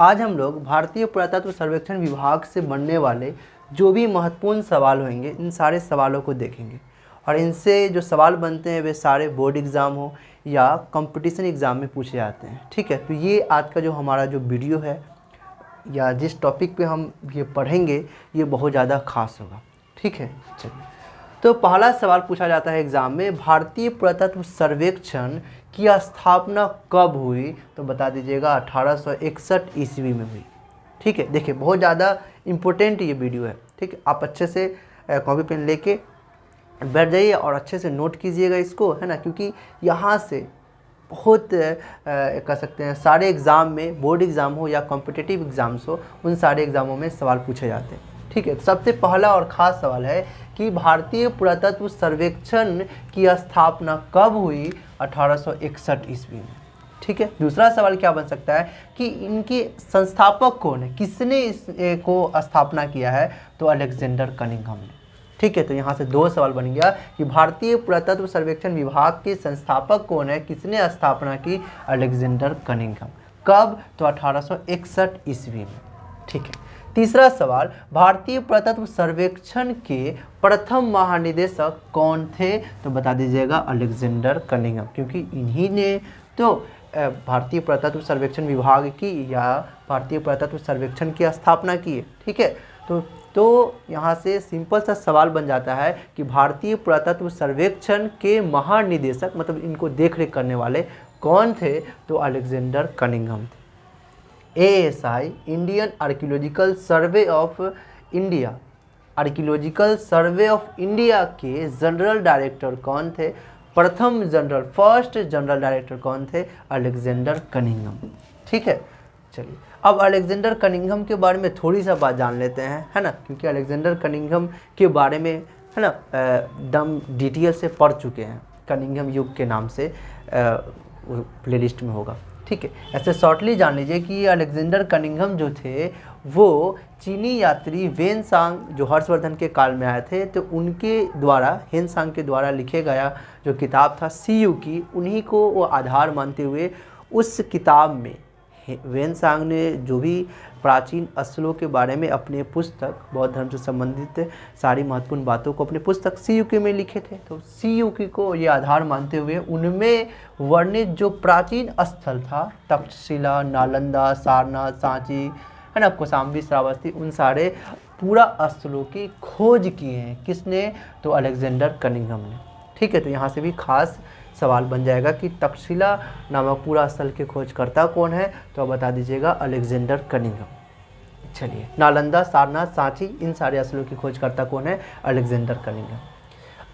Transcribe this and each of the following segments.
आज हम लोग भारतीय पुरातत्व सर्वेक्षण विभाग से बनने वाले जो भी महत्वपूर्ण सवाल होंगे इन सारे सवालों को देखेंगे और इनसे जो सवाल बनते हैं वे सारे बोर्ड एग्ज़ाम हो या कंपटीशन एग्ज़ाम में पूछे जाते हैं। ठीक है, तो ये आज का जो हमारा जो वीडियो है या जिस टॉपिक पे हम ये पढ़ेंगे ये बहुत ज़्यादा खास होगा। ठीक है, चलिए। तो पहला सवाल पूछा जाता है एग्ज़ाम में, भारतीय पुरातत्व सर्वेक्षण की स्थापना कब हुई? तो बता दीजिएगा 1861 ईस्वी में हुई। ठीक है, देखिए बहुत ज़्यादा इम्पोर्टेंट ये वीडियो है। ठीक है, आप अच्छे से कॉपी पेन लेके बैठ जाइए और अच्छे से नोट कीजिएगा इसको, है ना, क्योंकि यहाँ से बहुत कह सकते हैं सारे एग्ज़ाम में, बोर्ड एग्ज़ाम हो या कॉम्पिटिटिव एग्ज़ाम्स हो, उन सारे एग्ज़ामों में सवाल पूछे जाते हैं। ठीक है, तो सबसे पहला और ख़ास सवाल है कि भारतीय पुरातत्व सर्वेक्षण की स्थापना कब हुई? 1861 ईस्वी में। ठीक है, दूसरा सवाल क्या बन सकता है कि इनके संस्थापक कौन है, किसने इसको स्थापना किया है? तो अलेक्जेंडर कनिंघम ने। ठीक है, तो यहाँ से दो सवाल बन गया कि भारतीय पुरातत्व सर्वेक्षण विभाग के संस्थापक कौन है, किसने स्थापना की? Alexander Cunningham. कब? तो 1861 ईस्वी में। ठीक है, तीसरा सवाल, भारतीय पुरातत्व सर्वेक्षण के प्रथम महानिदेशक कौन थे? तो बता दीजिएगा अलेक्जेंडर कनिंघम, क्योंकि इन्हीं ने तो भारतीय पुरातत्व सर्वेक्षण विभाग की या भारतीय पुरातत्व सर्वेक्षण की स्थापना की है। ठीक है, तो यहाँ से सिंपल सा सवाल बन जाता है कि भारतीय पुरातत्व सर्वेक्षण के महानिदेशक, मतलब इनको देखरेख करने वाले कौन थे? तो अलेक्जेंडर कनिंघम थे। ASI Indian archaeological survey of India, archaeological survey of India के जनरल डायरेक्टर कौन थे? फर्स्ट जनरल डायरेक्टर कौन थे? Alexander Cunningham. ठीक है, चलिए अब अलेक्जेंडर कनिंघम के बारे में थोड़ी सा बात जान लेते हैं, है ना, क्योंकि अलेक्जेंडर कनिंघम के बारे में, है ना, दम डिटेल से पढ़ चुके हैं। कनिंघम युग के नाम से प्लेलिस्ट में होगा। ठीक है, ऐसे शॉर्टली जान लीजिए कि अलेक्जेंडर कनिंघम जो थे वो चीनी यात्री वेनसांग जो हर्षवर्धन के काल में आए थे, तो उनके द्वारा, हेनसांग के द्वारा लिखे गया जो किताब था सीयू की, उन्हीं को वो आधार मानते हुए उस किताब में वेनसांग ने जो भी प्राचीन स्थलों के बारे में अपने पुस्तक, बौद्ध धर्म से संबंधित सारी महत्वपूर्ण बातों को अपने पुस्तक सीयूकी में लिखे थे। तो सीयूकी को ये आधार मानते हुए उनमें वर्णित जो प्राचीन स्थल था, तक्षशिला, नालंदा, सारनाथ, सांची, है ना, कौशाम्बी, श्रावस्ती, उन सारे पूरा स्थलों की खोज की है। किसने? तो अलेक्जेंडर कनिंघम ने। ठीक है, तो यहाँ से भी खास सवाल बन जाएगा कि तक्षशिला नामक पूरा स्थल के खोजकर्ता कौन है? तो आप बता दीजिएगा अलेक्जेंडर कनिंघम। चलिए, नालंदा, सारनाथ, सांची, इन सारे स्थलों की खोजकर्ता कौन है? Alexander Cunningham.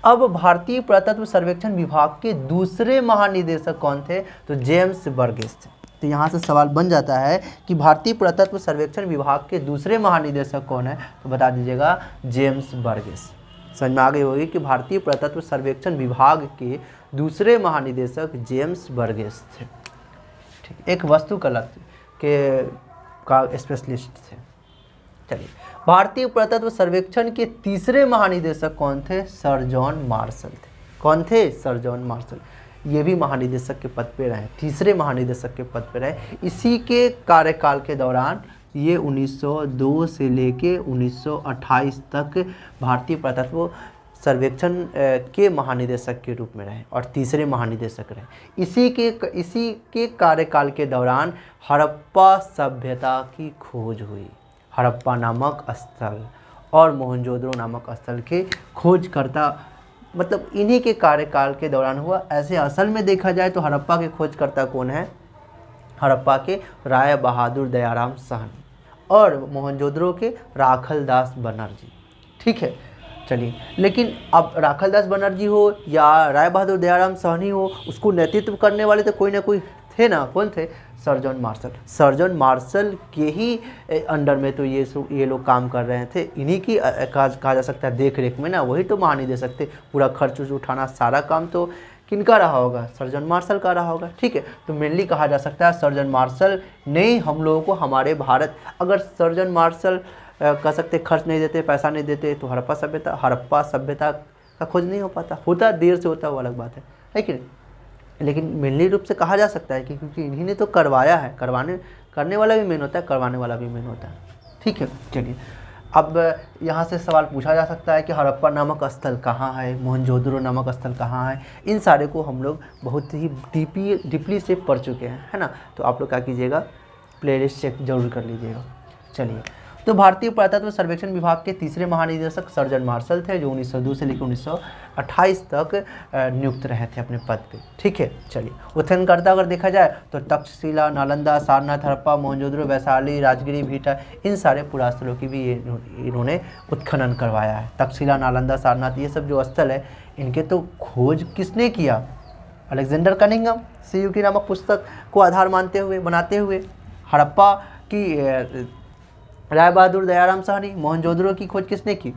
अब भारतीय पुरातत्व सर्वेक्षण विभाग के दूसरे महानिदेशक कौन थे? तो जेम्स बर्गेस थे। तो यहाँ से सवाल बन जाता है कि भारतीय पुरातत्व सर्वेक्षण विभाग के दूसरे महानिदेशक कौन है? तो बता दीजिएगा जेम्स बर्गेस। समझ में आ गई होगी कि भारतीय पुरातत्व सर्वेक्षण विभाग के दूसरे महानिदेशक जेम्स बर्गेस थे। ठीक, एक वास्तुकला का स्पेशलिस्ट थे। चलिए, भारतीय पुरातत्व सर्वेक्षण के तीसरे महानिदेशक कौन थे? सर जॉन मार्शल थे। कौन थे? Sir John Marshall. ये भी महानिदेशक के पद पे रहे, तीसरे महानिदेशक के पद पे रहे। इसी के कार्यकाल के दौरान ये 1902 से लेके 1928 तक भारतीय पुरातत्व सर्वेक्षण के महानिदेशक के रूप में रहे और तीसरे महानिदेशक रहे। इसी के कार्यकाल के दौरान हड़प्पा सभ्यता की खोज हुई। हड़प्पा नामक स्थल और मोहनजोदड़ो नामक स्थल के खोजकर्ता, मतलब इन्हीं के कार्यकाल के दौरान हुआ। ऐसे असल में देखा जाए तो हड़प्पा के खोजकर्ता कौन है? हड़प्पा के राय बहादुर दयाराम साहनी और मोहनजोदड़ो के राखलदास बनर्जी। ठीक है, चलिए, लेकिन अब राखलदास बनर्जी हो या राय बहादुर दयाराम साहनी हो, उसको नेतृत्व करने वाले तो कोई ना कोई थे ना। कौन थे? Sir John Marshall. Sir John Marshall के ही अंडर में तो ये लोग काम कर रहे थे। इन्हीं की कहा जा सकता है देख रेख में ना, वही तो महानिदेशक थे। पूरा खर्च उठाना, सारा काम तो किनका रहा होगा? सर जॉन मार्शल का रहा होगा। ठीक है, तो मेनली कहा जा सकता है सर जॉन मार्शल ने हम लोगों को हमारे भारत, अगर सर जॉन मार्शल कह सकते खर्च नहीं देते, पैसा नहीं देते, तो हड़प्पा सभ्यता का खोज नहीं हो पाता। होता देर से होता, वो अलग बात है कि नहीं? लेकिन मेनली रूप से कहा जा सकता है कि क्योंकि इन्हीं ने तो करवाया है, करने वाला भी मेन होता है, करवाने वाला भी मेन होता है। ठीक है, चलिए अब यहाँ से सवाल पूछा जा सकता है कि हड़प्पा नामक स्थल कहाँ है, मोहनजोदड़ो नामक स्थल कहाँ है। इन सारे को हम लोग बहुत ही डीपली से पढ़ चुके हैं, है ना। तो आप लोग क्या कीजिएगा, प्लेलिस्ट चेक जरूर कर लीजिएगा। चलिए, तो भारतीय पुरातत्व सर्वेक्षण विभाग के तीसरे महानिदेशक सर्जन मार्शल थे, जो 1902 से लेकर 1928 तक नियुक्त रहे थे अपने पद पे। ठीक है, चलिए उत्खननकर्ता अगर देखा जाए तो तक्षशिला, नालंदा, सारनाथ, हड़प्पा, मोहनजोदड़ो, वैशाली, राजगिरी, भीटा, इन सारे पुरास्थलों की भी इन्होंने उत्खनन करवाया है। तक्षशिला, नालंदा, सारनाथ, ये सब जो स्थल है, इनके तो खोज किसने किया? अलेक्जेंडर कनिंघम, सीयूकी नामक पुस्तक को आधार मानते हुए, बनाते हुए। हड़प्पा की राय बहादुर दयाराम साहनी। मोहनजोदड़ो की खोज किसने की?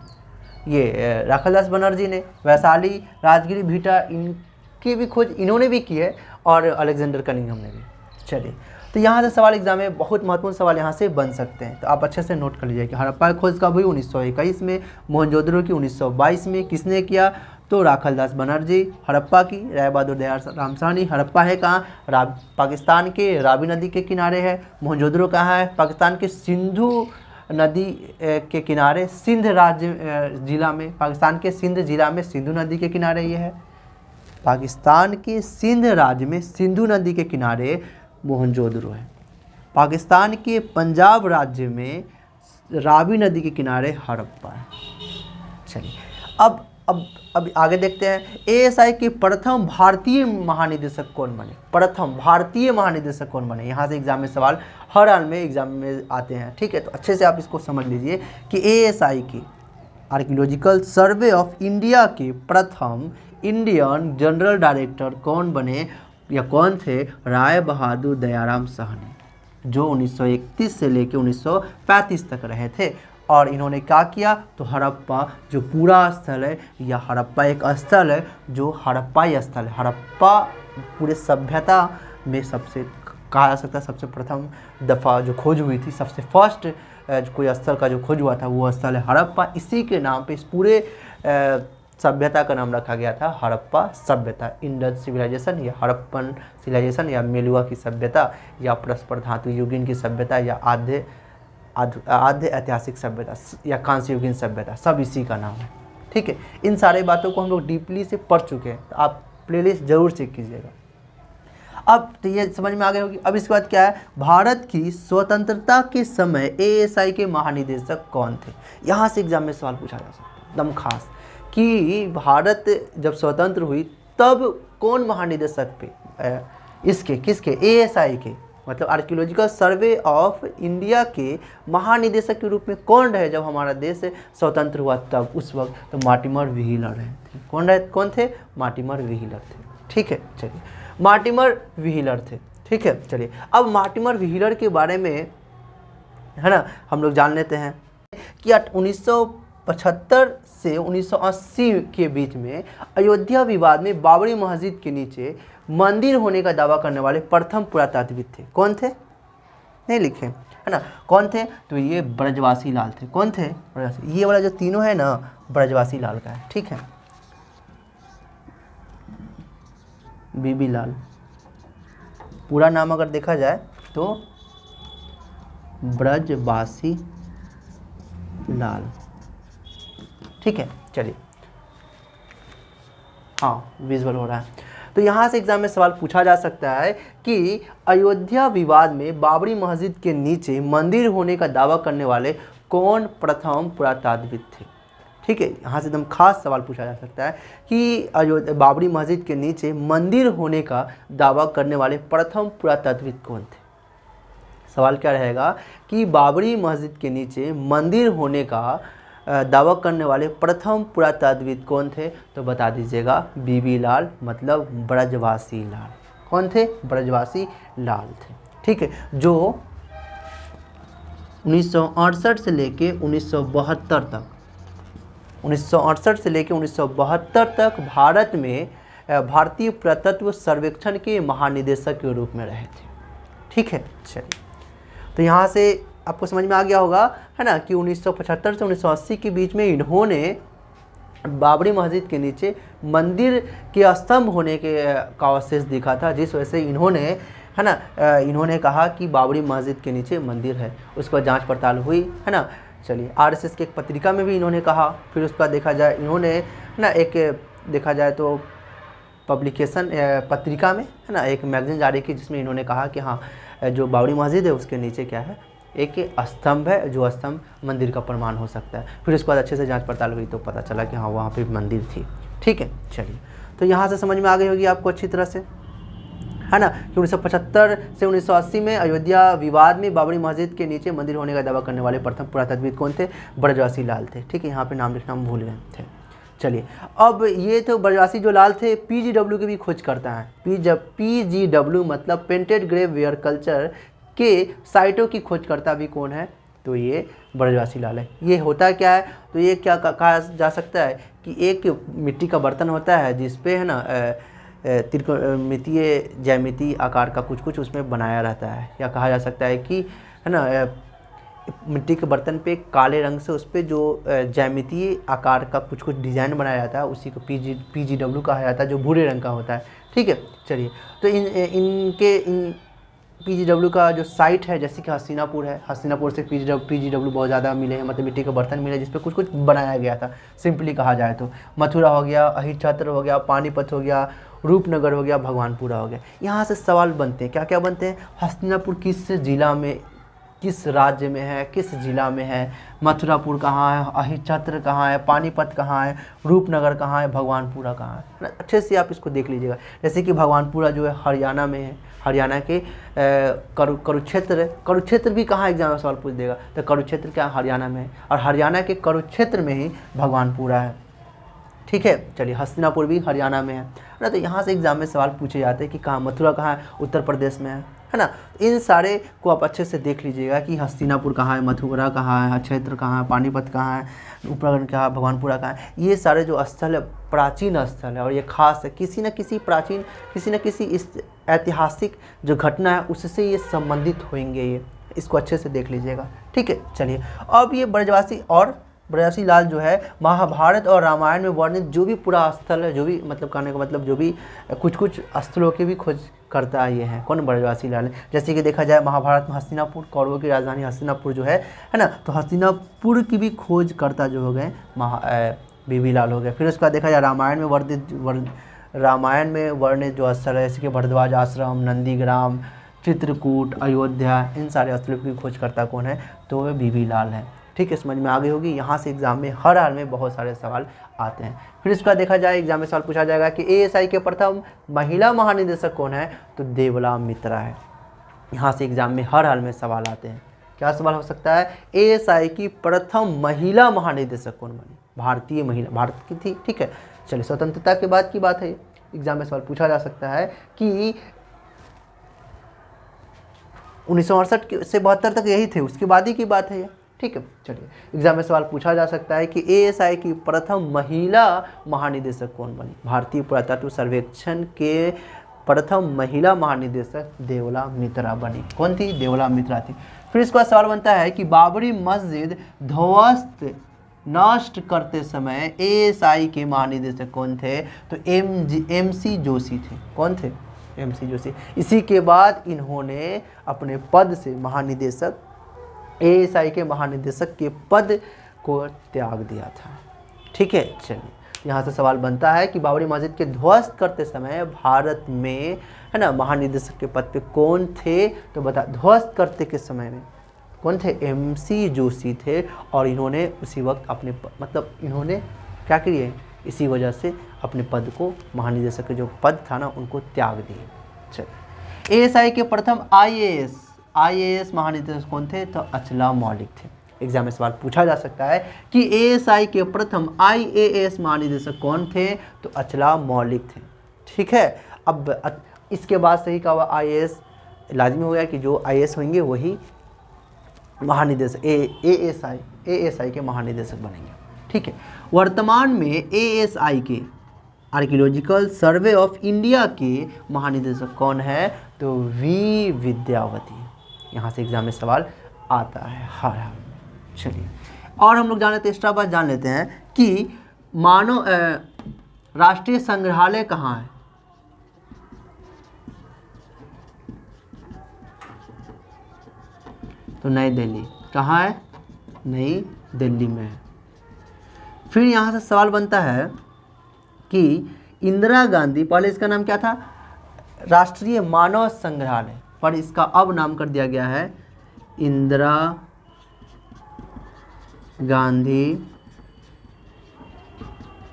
ये राखालदास बनर्जी ने। वैशाली, राजगिरी, भीटा, इनकी भी खोज इन्होंने भी की है, और अलेक्जेंडर कनिंघम ने भी। चलिए, तो यहाँ से सवाल एग्जाम में बहुत महत्वपूर्ण सवाल यहाँ से बन सकते हैं, तो आप अच्छे से नोट कर लीजिए कि हड़प्पा की खोज कब हुई? 1921 में। मोहनजोदड़ो की 1922 में। किसने किया? तो राखालदास बनर्जी। हड़प्पा की राय बहादुर दयाराम साहनी। हड़प्पा है कहाँ? पाकिस्तान के रावी नदी के किनारे है। मोहनजोदड़ो कहाँ है? पाकिस्तान के सिंधु नदी के किनारे, सिंध राज्य जिला में, पाकिस्तान के सिंध जिला में सिंधु नदी के किनारे ये है। पाकिस्तान के सिंध राज्य में सिंधु नदी के किनारे मोहनजोदड़ो है। पाकिस्तान के पंजाब राज्य में रावी नदी के किनारे हड़प्पा है। चलिए, अब आगे देखते हैं, एएसआई के प्रथम भारतीय महानिदेशक कौन बने? प्रथम भारतीय महानिदेशक कौन बने? यहाँ से एग्जाम में सवाल हर हाल में एग्जाम में आते हैं। ठीक है, तो अच्छे से आप इसको समझ लीजिए कि एएसआई की आर्कियोलॉजिकल सर्वे ऑफ इंडिया के प्रथम इंडियन जनरल डायरेक्टर कौन बने या कौन थे? राय बहादुर दयाराम साहनी, जो 1931 से लेकर 1935 तक रहे थे। और इन्होंने क्या किया? तो हड़प्पा जो पूरा स्थल है, या हड़प्पा एक स्थल है जो हड़प्पाई स्थल है। हड़प्पा पूरे सभ्यता में सबसे कहा जा सकता है सबसे प्रथम दफ़ा जो खोज हुई थी, सबसे फर्स्ट कोई स्थल का जो खोज हुआ था वो स्थल है हड़प्पा। इसी के नाम पे इस पूरे सभ्यता का नाम रखा गया था हड़प्पा सभ्यता, इंडस सिविलाइजेशन या हड़प्पन सिविलाइजेशन, या मेलुआ की सभ्यता, या परस्पर धातु युगीन की सभ्यता, या आद्य ऐतिहासिक सभ्यता, या कांस्य युगीन सभ्यता, सब इसी का नाम है। ठीक है, इन सारे बातों को हम लोग डीपली से पढ़ चुके हैं, तो आप प्लेलिस्ट जरूर चेक कीजिएगा। अब तो ये समझ में आ गई होगी। अब इसके बाद क्या है? भारत की स्वतंत्रता के समय एएसआई के महानिदेशक कौन थे? यहाँ से एग्जाम में सवाल पूछा जा सकता है एकदम खास, कि भारत जब स्वतंत्र हुई तब कौन महानिदेशक पे इसके किसके? एएसआई के, मतलब आर्कियोलॉजिकल सर्वे ऑफ इंडिया के महानिदेशक के रूप में कौन रहे जब हमारा देश स्वतंत्र हुआ तब? उस वक्त तो मार्टिमर व्हीलर रहे थे। कौन थे? मार्टिमर व्हीलर थे। ठीक है, चलिए मार्टिमर व्हीलर थे। ठीक है, चलिए अब मार्टिमर व्हीलर के बारे में, है ना, हम लोग जान लेते हैं कि 1975 से 1980 के बीच में अयोध्या विवाद में बाबरी मस्जिद के नीचे मंदिर होने का दावा करने वाले प्रथम पुरातात्विक थे। कौन थे? नहीं लिखे, है ना। कौन थे? तो ये ब्रजवासी लाल थे। कौन थे? ये वाला जो तीनों है ना, ब्रजवासी लाल का है। ठीक है, बीबी लाल पूरा नाम अगर देखा जाए तो ब्रजवासी लाल। ठीक है, चलिए, हाँ विजुअल हो रहा है। तो यहाँ से एग्जाम में सवाल पूछा जा सकता है कि अयोध्या विवाद में बाबरी मस्जिद के नीचे मंदिर होने का दावा करने वाले कौन प्रथम पुरातात्विक थे? ठीक है, यहाँ से एकदम खास सवाल पूछा जा सकता है कि बाबरी मस्जिद के नीचे मंदिर होने का दावा करने वाले प्रथम पुरातात्विक कौन थे? सवाल क्या रहेगा कि बाबरी मस्जिद के नीचे मंदिर होने का दावा करने वाले प्रथम पुरातात्विक कौन थे? तो बता दीजिएगा बीबी लाल, मतलब ब्रजवासी लाल। कौन थे? ब्रजवासी लाल थे। ठीक है, जो 1968 से लेके 1972 तक 1968 से लेके 1972 तक भारत में भारतीय पुरातत्व सर्वेक्षण के महानिदेशक के रूप में रहे थे। ठीक है, चलिए, तो यहाँ से आपको समझ में आ गया होगा, है ना, कि 1975 से 1980 के बीच में इन्होंने बाबरी मस्जिद के नीचे मंदिर के स्तंभ होने के का अवशेष दिखा था, जिस वजह से इन्होंने है ना। इन्होंने कहा कि बाबरी मस्जिद के नीचे मंदिर है, उसके बाद जाँच पड़ताल हुई, है ना। चलिए आरएसएस की एक पत्रिका में भी इन्होंने कहा, फिर उसके बाद देखा जाए इन्होंने, है ना, एक देखा जाए तो पब्लिकेशन पत्रिका में, है ना, एक मैगजीन जारी की जिसमें इन्होंने कहा कि हाँ जो बाबरी मस्जिद है उसके नीचे क्या है, एक स्तंभ है, जो स्तंभ मंदिर का प्रमाण हो सकता है। फिर उसके बाद अच्छे से जांच पड़ताल हुई तो पता चला कि हाँ वहाँ पे मंदिर थी। ठीक है, चलिए तो यहाँ से समझ में आ गई होगी आपको अच्छी तरह से, है ना, कि 1975 से 1980 में अयोध्या विवाद में बाबरी मस्जिद के नीचे मंदिर होने का दावा करने वाले प्रथम पुरातत्वविद कौन थे, ब्रजवासी लाल थे। ठीक है, यहाँ पे नाम लिखना हम भूल गए थे। चलिए अब ये तो ब्रजवासी जो लाल थे पीजीडब्ल्यू की भी खोज करता है। पीजीडब्ल्यू मतलब पेंटेड ग्रेव वेयर कल्चर के साइटों की खोज करता भी कौन है, तो ये ब्रजवासी लाल है। ये होता क्या है, तो ये क्या कहा जा सकता है कि एक मिट्टी का बर्तन होता है जिसपे, है ना, त्रिकोणमितीय ज्यामिति आकार का कुछ कुछ उसमें बनाया रहता है, या कहा जा सकता है कि, है ना, मिट्टी के बर्तन पे काले रंग से उस पर जो ज्यामितीय आकार का कुछ कुछ डिज़ाइन बनाया जाता है उसी को पीजीडब्ल्यू कहा जाता है, जो भूरे रंग का होता है। ठीक है, चलिए तो इन पीजीडब्ल्यू का जो साइट है, जैसे कि हस्तिनापुर है, हस्तिनापुर से पीजीडब्ल्यू बहुत ज़्यादा मिले हैं, मतलब मिट्टी के बर्तन मिले जिस पे कुछ कुछ बनाया गया था, सिंपली कहा जाए तो। मथुरा हो गया, अहिच्छत्र हो गया, पानीपत हो गया, रूपनगर हो गया, भगवानपुरा हो गया। यहाँ से सवाल बनते हैं, क्या क्या बनते हैं, हस्तिनापुर किस जिला में, किस राज्य में है, किस जिला में है, मथुरापुर कहाँ है, अहिच्छत्र कहाँ है, पानीपत कहाँ है, रूपनगर कहाँ है, भगवानपुरा कहाँ है। अच्छे से आप इसको देख लीजिएगा। जैसे कि भगवानपुरा जो है हरियाणा में है, हरियाणा के कुरुक्षेत्र भी कहाँ एग्जाम में सवाल पूछ देगा, तो कुरुक्षेत्र क्या हरियाणा में है, और हरियाणा के कुरुक्षेत्र में ही भगवानपुरा है। ठीक है, चलिए हस्तिनापुर भी हरियाणा में है ना। तो यहाँ से एग्जाम में सवाल पूछे जाते हैं कि कहाँ, मथुरा कहाँ है, उत्तर प्रदेश में है ना। इन सारे को आप अच्छे से देख लीजिएगा कि हस्तिनापुर कहाँ है, मथुरा कहाँ है, क्षेत्र कहाँ है, पानीपत कहाँ है, रूपनगर कहाँ है, भगवानपुरा कहाँ है। ये सारे जो स्थल है प्राचीन स्थल है, और ये खास है, किसी न किसी प्राचीन, किसी न किसी इस ऐतिहासिक जो घटना है उससे ये संबंधित होंगे। ये इसको अच्छे से देख लीजिएगा। ठीक है, चलिए अब ये ब्रजवासी लाल जो है महाभारत और रामायण में वर्णित जो भी पूरा स्थल है, जो भी मतलब कहने का मतलब जो भी कुछ कुछ स्थलों की भी खोज करता ये है कौन, ब्रजवासी लाल है। जैसे कि देखा जाए महाभारत में हस्तिनापुर, कौरवों की राजधानी हस्तिनापुर जो है ना, तो हस्तिनापुर की भी खोज करता जो हो गए बीबी लाल हो गए। फिर उसके बाद देखा जाए रामायण में वर्णित जो स्थल है, जैसे कि भरद्वाज आश्रम, नंदीग्राम, चित्रकूट, अयोध्या, इन सारे स्थलों की खोज करता कौन है, तो वह बीबी लाल है। ठीक है, समझ में आ गई होगी। यहाँ से एग्जाम में हर हाल में बहुत सारे सवाल आते हैं। फिर इसका देखा जाए एग्जाम में सवाल पूछा जाएगा कि एएसआई के प्रथम महिला महानिदेशक कौन है, तो देवला मित्रा है। यहाँ से एग्जाम में हर हाल में सवाल आते हैं। क्या सवाल हो सकता है, एएसआई की प्रथम महिला महानिदेशक कौन बनी, भारतीय महिला, भारत की थी। ठीक है, चलिए स्वतंत्रता के बाद की बात है, एग्जाम में सवाल पूछा जा सकता है कि 1968 से 72 तक यही थे, उसके बाद ही की बात है ये। ठीक है, चलिए एग्जाम में सवाल पूछा जा सकता है कि एएसआई की प्रथम महिला महानिदेशक कौन बनी, भारतीय पुरातत्व सर्वेक्षण के प्रथम महिला महानिदेशक देवला मित्रा बनी। कौन थी, देवला मित्रा थी। फिर इसका सवाल बनता है कि बाबरी मस्जिद ध्वस्त नष्ट करते समय एएसआई के महानिदेशक कौन थे, तो एमसी जोशी थे। कौन थे, एमसी जोशी। इसी के बाद इन्होंने अपने पद से महानिदेशक, एएसआई के महानिदेशक के पद को त्याग दिया था। ठीक है, चलिए यहाँ से सवाल बनता है कि बाबरी मस्जिद के ध्वस्त करते समय भारत में, है ना, महानिदेशक के पद पे कौन थे, तो बता, ध्वस्त करते के समय में कौन थे, एमसी जोशी थे। और इन्होंने उसी वक्त अपने मतलब इन्होंने क्या किए, इसी वजह से अपने पद को, महानिदेशक के जो पद था ना, उनको त्याग दिए। चलिए एएसआई के प्रथम आईएएस महानिदेशक कौन थे, तो अचला मौलिक थे। एग्जाम में सवाल पूछा जा सकता है कि एएसआई के प्रथम आईएएस महानिदेशक कौन थे, तो अचला मौलिक थे। ठीक है, अब इसके बाद सही का हुआ आईएएस, लाजमी हो गया कि जो आईएएस होंगे वही महानिदेशक एएसआई के महानिदेशक बनेंगे। ठीक है, वर्तमान में एएसआई के आर्कियोलॉजिकल सर्वे ऑफ इंडिया के महानिदेशक कौन है, तो वी विद्यावती। यहाँ से एग्जाम में सवाल आता है हर हाल। चलिए और हम लोग जान लेते हैं, एक्स्ट्रा बात जान लेते हैं कि मानव राष्ट्रीय संग्रहालय कहाँ है। तो नई दिल्ली कहाँ है? नई दिल्ली में है। फिर यहाँ से सवाल बनता है कि इंदिरा गांधी, पहले इसका नाम क्या था? राष्ट्रीय मानव संग्रहालय, पर इसका अब नाम कर दिया गया है इंदिरा गांधी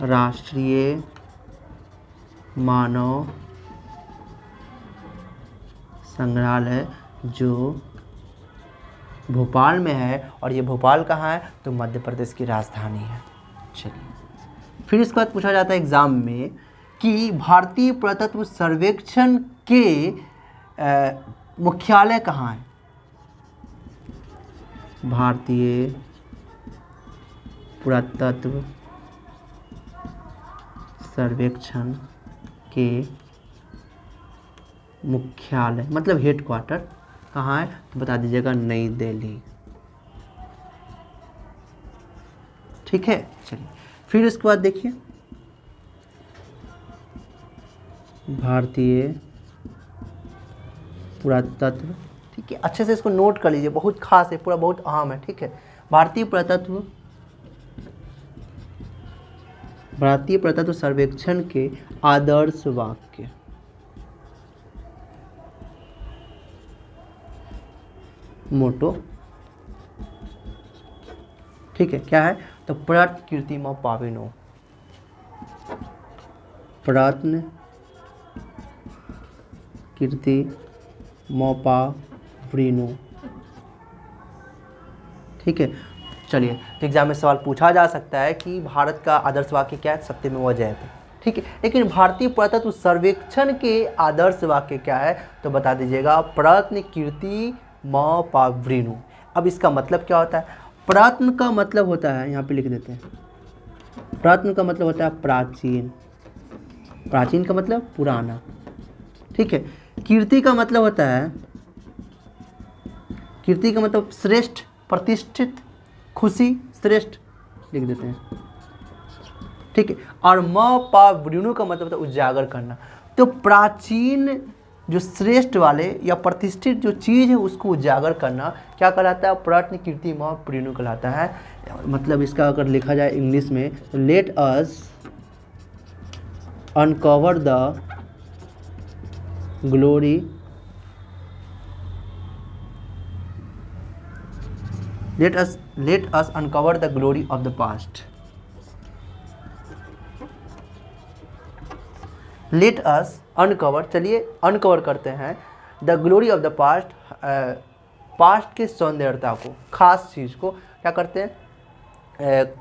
राष्ट्रीय मानव संग्रहालय, जो भोपाल में है। और ये भोपाल कहाँ है? तो मध्य प्रदेश की राजधानी है। चलिए, फिर इसके बाद पूछा जाता है एग्जाम में कि भारतीय पुरातत्व सर्वेक्षण के मुख्यालय कहाँ है? भारतीय पुरातत्व सर्वेक्षण के मुख्यालय मतलब हेडक्वार्टर कहाँ है? तो बता दीजिएगा नई दिल्ली। ठीक है, चलिए फिर इसके बाद देखिए भारतीय पुरातत्व, ठीक है, अच्छे से इसको नोट कर लीजिए, बहुत खास है, पूरा बहुत अहम है। ठीक है, भारतीय पुरातत्व सर्वेक्षण के आदर्श वाक्य। मोटो, ठीक है, क्या है? तो प्रयत्न कीर्तिम पाविनो, प्रयत्न कीर्ति पाविनो। ठीक है, चलिए, तो एग्जाम में सवाल पूछा जा सकता है कि भारत का आदर्श वाक्य क्या है? सत्यमेव जयते। ठीक है, लेकिन भारतीय पुरातत्व सर्वेक्षण के आदर्श वाक्य क्या है? तो बता दीजिएगा प्रयत्न कीर्ति पाविनो। अब इसका मतलब क्या होता है? प्रयत्न का मतलब होता है, यहाँ पे लिख देते हैं, प्रयत्न का मतलब होता है प्राचीन, प्राचीन का मतलब पुराना। ठीक है, कीर्ति का मतलब होता है, कीर्ति का मतलब श्रेष्ठ, प्रतिष्ठित, खुशी, श्रेष्ठ लिख देते हैं। ठीक है, और पाविनो का मतलब होता है उजागर करना। तो प्राचीन जो श्रेष्ठ वाले या प्रतिष्ठित जो चीज़ है उसको उजागर करना क्या कहलाता है? प्रयत्न कीर्ति पाविनो कहलाता है। मतलब इसका अगर लिखा जाए इंग्लिश में तो let us uncover the glory let us uncover the glory of the past. Let us uncover, चलिए अनकवर करते हैं the glory of the past, past के सौंदर्यता को, खास चीज़ को क्या करते हैं?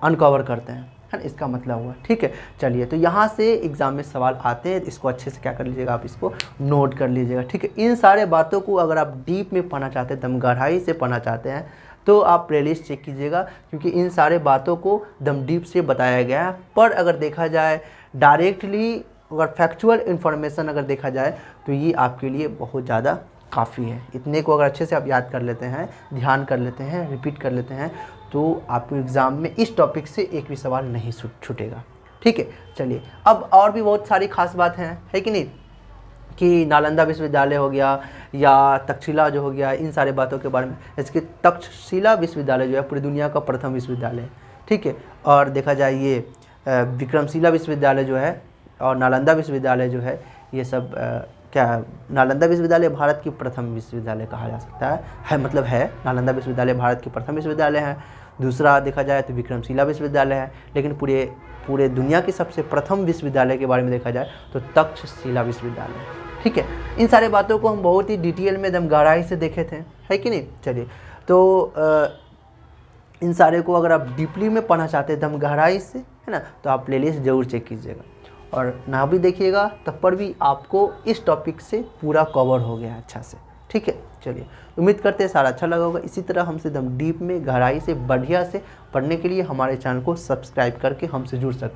अनकवर करते हैं, है ना, इसका मतलब हुआ। ठीक है, चलिए, तो यहाँ से एग्जाम में सवाल आते हैं, इसको अच्छे से क्या कर लीजिएगा, आप इसको नोट कर लीजिएगा। ठीक है, इन सारे बातों को अगर आप डीप में पढ़ना चाहते हैं, दम गहराई से पढ़ना चाहते हैं, तो आप प्लेलिस्ट चेक कीजिएगा, क्योंकि इन सारे बातों को दम डीप से बताया गया है। पर अगर देखा जाए डायरेक्टली, अगर फैक्चुअल इन्फॉर्मेशन अगर देखा जाए तो ये आपके लिए बहुत ज़्यादा काफ़ी है। इतने को अगर अच्छे से आप याद कर लेते हैं, ध्यान कर लेते हैं, रिपीट कर लेते हैं, तो आपको एग्ज़ाम में इस टॉपिक से एक भी सवाल नहीं छूटेगा। ठीक है, चलिए, अब और भी बहुत सारी खास बात हैं, है कि नहीं, कि नालंदा विश्वविद्यालय हो गया या तक्षशिला जो हो गया, इन सारे बातों के बारे में। इसके तक्षशिला विश्वविद्यालय जो है पूरी दुनिया का प्रथम विश्वविद्यालय है। ठीक है, और देखा जाए ये विक्रमशिला विश्वविद्यालय जो है और नालंदा विश्वविद्यालय जो है, ये सब क्या, नालंदा विश्वविद्यालय भारत की प्रथम विश्वविद्यालय कहा जा सकता है, मतलब है, नालंदा विश्वविद्यालय भारत की प्रथम विश्वविद्यालय है। दूसरा देखा जाए तो विक्रमशिला विश्वविद्यालय है, लेकिन पूरे दुनिया की सबसे प्रथम विश्वविद्यालय के बारे में देखा जाए तो तक्षशिला विश्वविद्यालय। ठीक है, इन सारे बातों को हम बहुत ही डिटेल में एकदम गहराई से देखे थे, है कि नहीं। चलिए, तो इन सारे को अगर आप डीपली में पढ़ना चाहते हैं एकदम गहराई से, है ना, तो आप प्लेलिस्ट ज़रूर चेक कीजिएगा और ना भी देखिएगा तब पर भी आपको इस टॉपिक से पूरा कवर हो गया अच्छा से। ठीक है, चलिए, उम्मीद करते हैं सारा अच्छा लगा होगा। इसी तरह हमसे एकदम डीप में गहराई से बढ़िया से पढ़ने के लिए हमारे चैनल को सब्सक्राइब करके हमसे जुड़ सकते हैं।